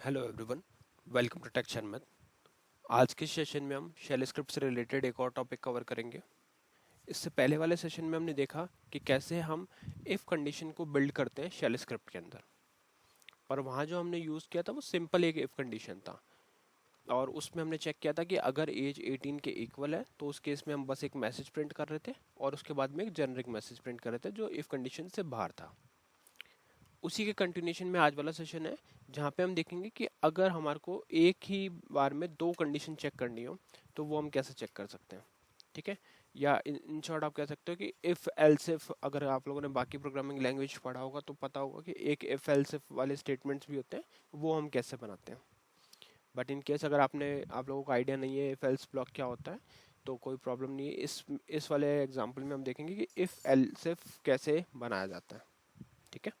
Hello everyone, welcome to tech शर्मत। आज के सेशन में हम शेल स्क्रिप्ट से रिलेटेड एक और टॉपिक कवर करेंगे। इससे पहले वाले सेशन में हमने देखा कि कैसे हम इफ़ कंडीशन को बिल्ड करते हैं शेल स्क्रिप्ट के अंदर, और वहाँ जो हमने यूज़ किया था वो सिंपल एक इफ़ कंडीशन था। और उसमें हमने चेक किया था कि अगर एज 18 के इक्वल है तो उस केस में हम बस एक मैसेज प्रिंट कर रहे थे और उसके बाद में एक जेनरिक मैसेज प्रिंट कर रहे थे जो इफ़ कंडीशन से बाहर था। उसी के कंटिन्यूशन में आज वाला सेशन है, जहाँ पे हम देखेंगे कि अगर हमारे को एक ही बार में दो कंडीशन चेक करनी हो तो वो हम कैसे चेक कर सकते हैं। ठीक है, या इन शॉर्ट आप कह सकते हो कि इफ़ एल्स इफ। अगर आप लोगों ने बाकी प्रोग्रामिंग लैंग्वेज पढ़ा होगा तो पता होगा कि एक इफ़ एल्स इफ वाले स्टेटमेंट्स भी होते हैं, वो हम कैसे बनाते हैं। बट इन केस अगर आप लोगों को आइडिया नहीं है इफ़ एल्स ब्लॉक क्या होता है तो कोई प्रॉब्लम नहीं है। इस वाले एग्जाम्पल में हम देखेंगे कि इफ़ एल्स इफ कैसे बनाया जाता है। ठीक है,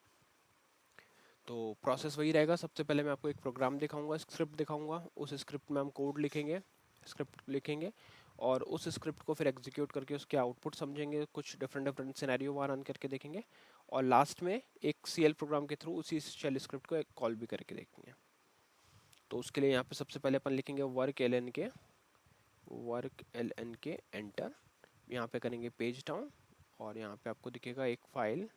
तो प्रोसेस वही रहेगा। सबसे पहले मैं आपको एक प्रोग्राम दिखाऊंगा, स्क्रिप्ट दिखाऊंगा। उस स्क्रिप्ट में हम कोड लिखेंगे, स्क्रिप्ट लिखेंगे, और उस स्क्रिप्ट को फिर एग्जीक्यूट करके उसके आउटपुट समझेंगे, कुछ डिफरेंट डिफरेंट सिनेरियो वहाँ रन करके देखेंगे, और लास्ट में एक सीएल प्रोग्राम के थ्रू उसी शेल स्क्रिप्ट को एक कॉल भी करके देखेंगे। तो उसके लिए यहाँ पे सबसे पहले अपन लिखेंगे वर्क एल एन के एंटर। यहाँ पे करेंगे पेज डाउन, और यहाँ पे आपको दिखेगा एक फाइल,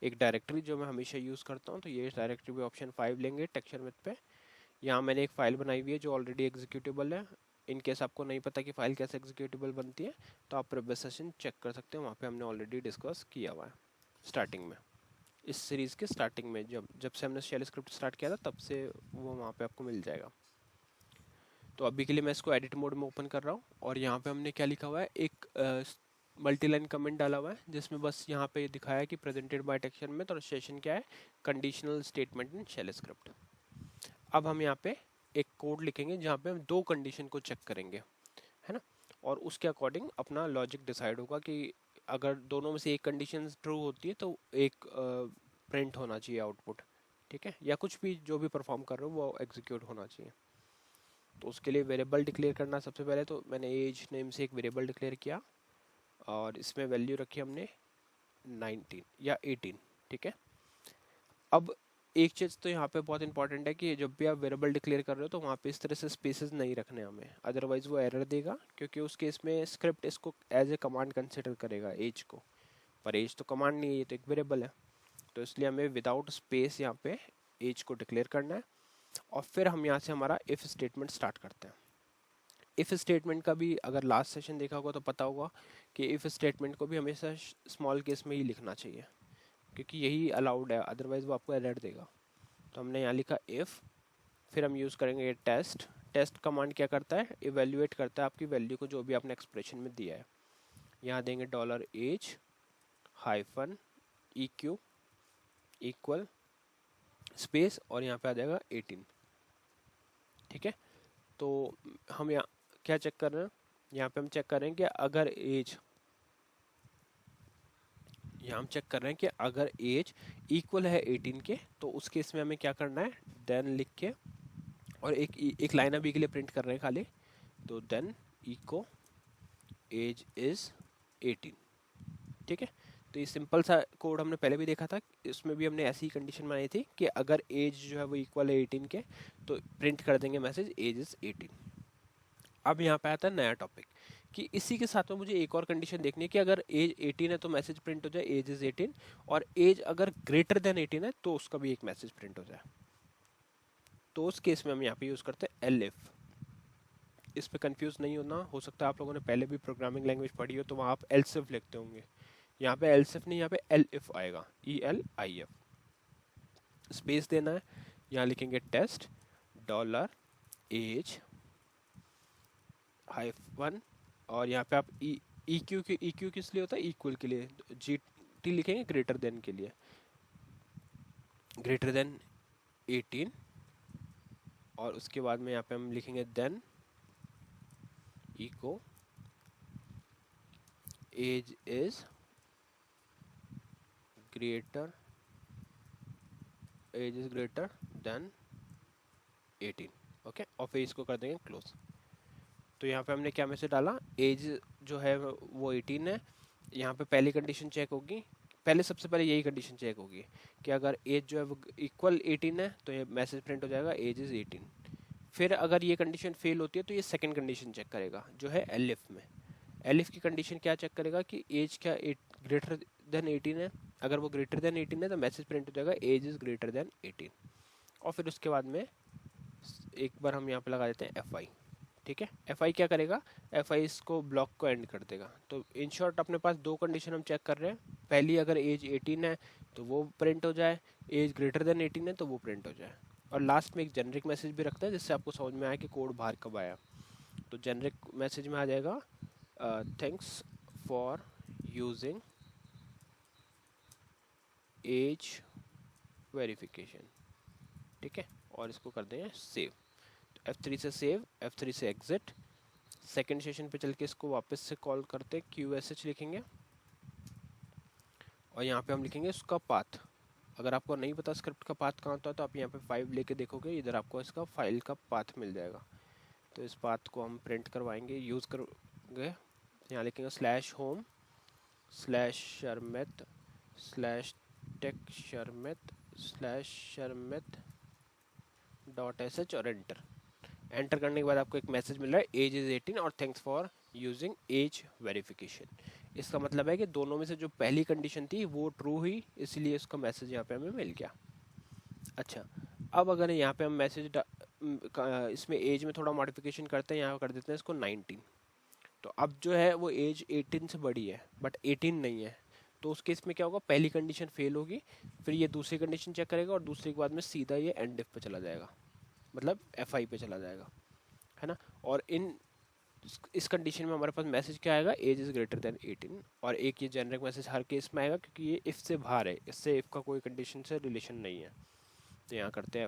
एक डायरेक्टरी जो मैं हमेशा यूज़ करता हूँ। तो ये डायरेक्टरी भी ऑप्शन 5 लेंगे टेक्सचर विथ पे। यहाँ मैंने एक फ़ाइल बनाई हुई है जो ऑलरेडी एग्जीक्यूटेबल है। इन केस आपको नहीं पता कि फ़ाइल कैसे एग्जीक्यूटेबल बनती है तो आप प्रीवियस सेशन चेक कर सकते हैं, वहाँ पे हमने ऑलरेडी डिस्कस किया हुआ है स्टार्टिंग में। इस सीरीज़ के स्टार्टिंग में जब जब से हमने शेल स्क्रिप्ट स्टार्ट किया था तब से वो वहाँ पे आपको मिल जाएगा। तो अभी के लिए मैं इसको एडिट मोड में ओपन कर रहा हूँ, और यहाँ पे हमने क्या लिखा हुआ है, एक मल्टी लाइन कमेंट डाला हुआ है जिसमें बस यहाँ पे दिखाया है कि प्रेजेंटेड बाय टेक्सचर में, तो सेशन क्या है, conditional statement in shell script. अब हम यहाँ पे एक कोड लिखेंगे जहाँ पे हम दो कंडीशन को चेक करेंगे, है ना, और उसके अकॉर्डिंग अपना लॉजिक डिसाइड होगा कि अगर दोनों में से एक कंडीशन ट्रू होती है तो एक प्रिंट होना चाहिए आउटपुट। ठीक है, या कुछ भी जो भी परफॉर्म कर रहे हो वो एग्जीक्यूट होना चाहिए। तो उसके लिए वेरिएबल डिक्लेयर करना, सबसे पहले तो मैंने एज नेम से एक वेरिएबल डिक्लेयर किया और इसमें वैल्यू रखी हमने 19 या 18। ठीक है, अब एक चीज़ तो यहाँ पे बहुत इंपॉर्टेंट है कि जब भी आप वेरिएबल डिक्लेयर कर रहे हो तो वहाँ पे इस तरह से स्पेसेस नहीं रखने हमें, अदरवाइज वो एरर देगा, क्योंकि उस केस में स्क्रिप्ट इसको एज ए कमांड कंसिडर करेगा एज को। पर एज तो कमांड नहीं है, ये तो एक वेरिएबल है। तो इसलिए हमें विदाउट स्पेस यहाँ पे एज को डिक्लेयर करना है, और फिर हम यहाँ से हमारा इफ़ स्टेटमेंट स्टार्ट करते हैं। इफ़ स्टेटमेंट का भी अगर लास्ट सेशन देखा होगा तो पता होगा कि इफ़ स्टेटमेंट को भी हमेशा स्मॉल केस में ही लिखना चाहिए, क्योंकि यही अलाउड है, अदरवाइज वो आपको एरर देगा। तो हमने यहाँ लिखा इफ़, फिर हम यूज़ करेंगे टेस्ट। टेस्ट कमांड क्या करता है, इवेल्युएट करता है आपकी वैल्यू को जो भी आपने एक्सप्रेशन में दिया है। यहाँ देंगे $as hyphen EQ equal space, और यहाँ पे आ जाएगा 18। ठीक है, तो हम यहाँ क्या चेक कर रहे हैं, यहाँ पे हम चेक कर रहे हैं कि अगर एज, यहाँ हम चेक कर रहे हैं कि अगर एज इक्वल है 18 के तो उस केस में हमें क्या करना है, देन लिख के, और एक लाइन अभी के लिए प्रिंट कर रहे हैं खाली, तो देन इको एज इज 18। ठीक है, तो ये सिंपल सा कोड हमने पहले भी देखा था, इसमें भी हमने ऐसी कंडीशन बनाई थी कि अगर एज जो है वो इक्वल है 18 के तो प्रिंट कर देंगे मैसेज एज इज 18। अब यहाँ पे आता है नया टॉपिक कि इसी के साथ में मुझे एक और कंडीशन देखनी है कि अगर एज 18 है तो मैसेज प्रिंट हो जाए एज इज 18, और एज अगर ग्रेटर देन 18 है तो उसका भी एक मैसेज प्रिंट हो जाए। तो उस केस में हम यहाँ पे यूज़ करते हैं एलिफ। इस पे कंफ्यूज नहीं होना, हो सकता है आप लोगों ने पहले भी प्रोग्रामिंग लैंग्वेज पढ़ी हो तो वहाँ आप एलसिफ लिखते होंगे। यहाँ पे एलसिफ नहीं, यहाँ पे एलिफ आएगा, ELIF। स्पेस देना है, यहाँ लिखेंगे टेस्ट $एज हाइफन, और यहाँ पे आप EQ किस लिए होता है, इक्वल के लिए, GT लिखेंगे ग्रेटर देन के लिए, ग्रेटर देन 18, और उसके बाद में यहाँ पे हम लिखेंगे then eco as is greater than 18। Okay, और फिर इसको कर देंगे क्लोज। तो यहाँ पे हमने क्या मैसेज डाला, एज जो है वो 18 है। यहाँ पे पहली कंडीशन चेक होगी, पहले सबसे पहले यही कंडीशन चेक होगी कि अगर एज जो है वो इक्वल 18 है तो ये मैसेज प्रिंट हो जाएगा एज इज 18। फिर अगर ये कंडीशन फेल होती है तो ये सेकंड कंडीशन चेक करेगा जो है एलिफ में। एलिफ की कंडीशन क्या चेक करेगा कि एज क्या ग्रेटर देन 18 है। अगर वो ग्रेटर देन 18 है तो मैसेज प्रिंट हो जाएगा एज इज ग्रेटर देन 18। और फिर उसके बाद में एक बार हम यहाँ पे लगा देते हैं एफ आई। ठीक है, एफ आई क्या करेगा, एफ आई इसको ब्लॉक को एंड कर देगा। तो इन शॉर्ट अपने पास दो कंडीशन हम चेक कर रहे हैं। पहली अगर एज 18 है तो वो प्रिंट हो जाए, एज ग्रेटर देन 18 है तो वो प्रिंट हो जाए। और लास्ट में एक जेनरिक मैसेज भी रखते हैं जिससे आपको समझ में आए कि कोड बाहर कब आया। तो जेनरिक मैसेज में आ जाएगा thanks for using age verification. ठीक है, और इसको कर दें सेव। तो F3 से सेव, F3 से एग्जिट। सेकेंड सेशन पे चल के इसको वापस से कॉल करते QSH लिखेंगे और यहाँ पे हम लिखेंगे उसका पाथ। अगर आपको नहीं पता स्क्रिप्ट का पाथ कहाँ होता है तो आप यहाँ पे 5 लेके देखोगे, इधर आपको इसका फाइल का पाथ मिल जाएगा। तो इस पाथ को हम प्रिंट करवाएंगे, यूज़ करोगे। यहाँ लिखेंगे /home /sharmeth /tech sharmeth .sh और एंटर। एंटर करने के बाद आपको एक मैसेज मिल रहा है एज इज 18 और thanks for using age verification. इसका मतलब है कि दोनों में से जो पहली कंडीशन थी वो ट्रू हुई, इसलिए इसका मैसेज यहाँ पे हमें मिल गया। अच्छा, अब अगर यहाँ पे हम मैसेज इसमें एज में थोड़ा मॉडिफिकेशन करते हैं, यहाँ कर देते हैं इसको 19। तो अब जो है वो एज 18 से बड़ी है बट 18 नहीं है। तो उस केस में क्या होगा, पहली कंडीशन फेल होगी, फिर ये दूसरी कंडीशन चेक करेगा और दूसरे के बाद में सीधा ये एंड इफ पे चला जाएगा, मतलब एफ आई पे चला जाएगा, है ना। और इस कंडीशन में हमारे पास मैसेज क्या आएगा, एज इज ग्रेटर देन 18। और एक ये जेनरिक मैसेज हर केस में आएगा क्योंकि ये इफ से बाहर है, इससे इफ का कोई कंडीशन से रिलेशन नहीं है। तो यहाँ करते हैं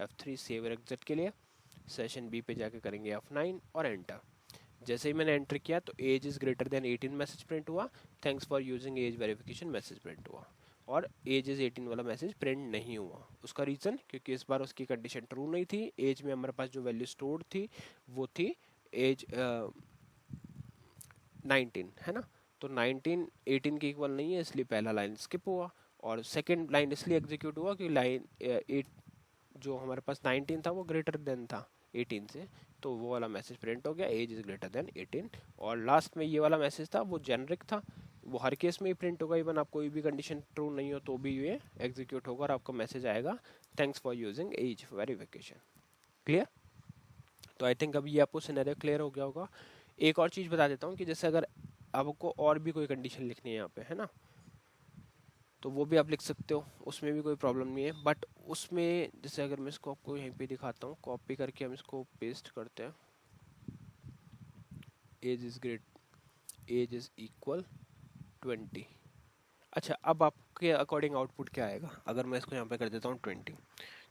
F3 सेव एग्जिट के लिए। सेशन बी पे जाके करेंगे F9 और एंटर। जैसे ही मैंने एंटर किया तो age is greater than 18 message print हुआ, thanks for using age verification message print हुआ। और एज इज 18 वाला मैसेज प्रिंट नहीं हुआ। उसका रीज़न क्योंकि इस बार उसकी कंडीशन ट्रू नहीं थी। एज में हमारे पास जो वैल्यू स्टोर्ड थी वो थी एज 19, है ना। तो 19 18 के इक्वल नहीं है, इसलिए पहला लाइन स्किप हुआ। और सेकेंड लाइन इसलिए एग्जीक्यूट हुआ कि लाइन 8 जो हमारे पास 19 था वो ग्रेटर देन था 18 से, तो वो वाला मैसेज प्रिंट हो गया एज इज ग्रेटर देन 18। और लास्ट में ये वाला मैसेज था वो जेनरिक था, वो हर केस में ही प्रिंट होगा, इवन आप कोई भी कंडीशन ट्रू नहीं हो तो भी ये एग्जीक्यूट होगा और आपका मैसेज आएगा thanks for using age verification. Clear? तो आई थिंक अब ये आपको सिनेरियो क्लियर हो गया होगा। एक और चीज़ बता देता हूँ कि जैसे अगर आपको और भी कोई कंडीशन लिखनी है यहाँ पे, है ना, तो वो भी आप लिख सकते हो, उसमें भी कोई प्रॉब्लम नहीं है। बट उसमें जैसे अगर मैं इसको आपको यहीं पे दिखाता हूँ, कॉपी करके हम इसको पेस्ट करते हैं, एज इज इक्वल 20। अच्छा, अब आपके अकॉर्डिंग आउटपुट क्या आएगा अगर मैं इसको यहाँ पे कर देता हूँ 20।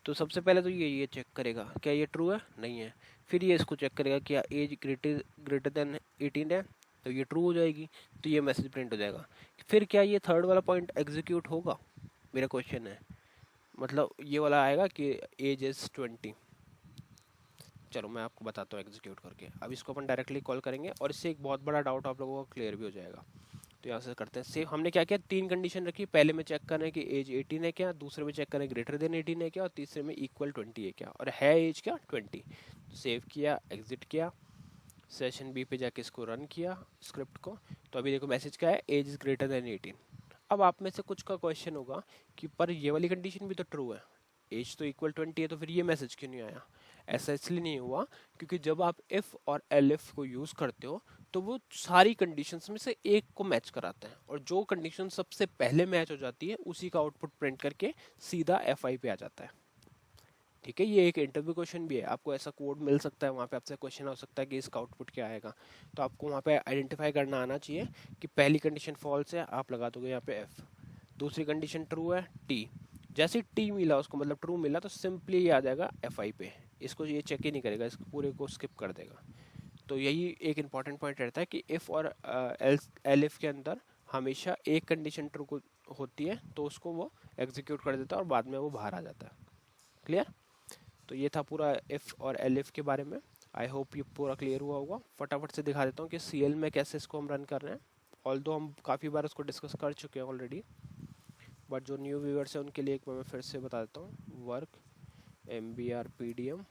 तो सबसे पहले तो ये चेक करेगा क्या ये ट्रू है, नहीं है। फिर ये इसको चेक करेगा क्या एज ग्रेटर देन 18 है, तो ये ट्रू हो जाएगी, तो ये मैसेज प्रिंट हो जाएगा। फिर क्या ये थर्ड वाला पॉइंट एग्जीक्यूट होगा, मेरा क्वेश्चन है। मतलब ये वाला आएगा कि एज इज 20। चलो मैं आपको बताता हूँ एग्जीक्यूट करके। अब इसको अपन डायरेक्टली कॉल करेंगे और इससे एक बहुत बड़ा डाउट आप लोगों का क्लियर भी हो जाएगा। तो यहाँ से करते हैं सेव। हमने क्या किया, 3 कंडीशन रखी। पहले में चेक करें कि एज 18 है क्या, दूसरे में चेक करें ग्रेटर देन 18 है क्या, और तीसरे में इक्वल 20 है क्या, और है एज क्या 20। तो सेव किया, एग्जिट किया, सेशन बी पे जाके इसको रन किया स्क्रिप्ट को। तो अभी देखो मैसेज क्या है, एज इज ग्रेटर देन 18। अब आप में से कुछ का क्वेश्चन होगा कि पर ये वाली कंडीशन भी तो ट्रू है, एज तो इक्वल 20 है, तो फिर ये मैसेज क्यों नहीं आया। ऐसा इसलिए नहीं हुआ क्योंकि जब आप इफ़ और एलिफ को यूज़ करते हो तो वो सारी कंडीशंस में से एक को मैच कराते हैं, और जो कंडीशन सबसे पहले मैच हो जाती है उसी का आउटपुट प्रिंट करके सीधा एफ आई पे आ जाता है। ठीक है, ये एक इंटरव्यू क्वेश्चन भी है, आपको ऐसा कोड मिल सकता है, वहाँ पे आपसे क्वेश्चन हो सकता है कि इसका आउटपुट क्या आएगा। तो आपको वहाँ पे आइडेंटिफाई करना आना चाहिए कि पहली कंडीशन फॉल्स है, आप लगा दोगे यहाँ पे एफ, दूसरी कंडीशन ट्रू है टी। जैसे टी मिला उसको, मतलब ट्रू मिला, तो सिंपली ये आ जाएगा एफ आई पे, इसको ये चेक ही नहीं करेगा, इसको पूरे को स्किप कर देगा। तो यही एक इंपॉर्टेंट पॉइंट रहता है कि इफ़ और एलिफ के अंदर हमेशा एक कंडीशन ट्रू होती है तो उसको वो एग्जीक्यूट कर देता है और बाद में वो बाहर आ जाता है। क्लियर? तो ये था पूरा इफ़ और एलिफ के बारे में। आई होप ये पूरा क्लियर हुआ होगा। फटाफट से दिखा देता हूँ कि CL में कैसे इसको हम रन कर रहे हैं, ऑल्दो हम काफ़ी बार उसको डिस्कस कर चुके हैं ऑलरेडी। बट जो न्यू व्यूअर्स हैं उनके लिए एक बार मैं फिर से बता देता हूँ, वर्क MBR PDM।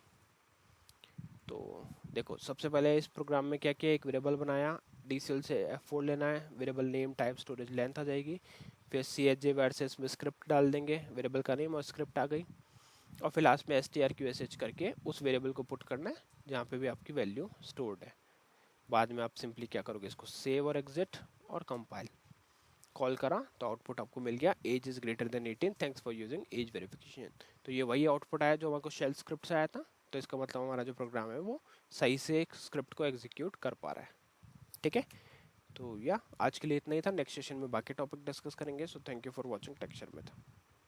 तो देखो सबसे पहले इस प्रोग्राम में क्या किया, एक वेरिएबल बनाया, DCL से F4 लेना है, variable name type storage length आ जाएगी, फिर CHJ वर्ड से इसमें स्क्रिप्ट डाल देंगे, वेरिएबल का नेम और स्क्रिप्ट आ गई, और फिर लास्ट में strqsh करके उस वेरिएबल को पुट करना है जहाँ पे भी आपकी वैल्यू स्टोर्ड है। बाद में आप सिंपली क्या करोगे, इसको सेव और एग्जिट और कंपाइल, कॉल करा तो आउटपुट आपको मिल गया, as is greater than 18, thanks for using age verification. तो ये वही आउटपुट आया जो हमारे को शेल स्क्रिप्ट से आया था। तो इसका मतलब हमारा जो प्रोग्राम है वो सही से एक स्क्रिप्ट को एग्जीक्यूट कर पा रहा है। ठीक है, तो या आज के लिए इतना ही था। नेक्स्ट सेशन में बाकी टॉपिक डिस्कस करेंगे। So thank you for watching texture method.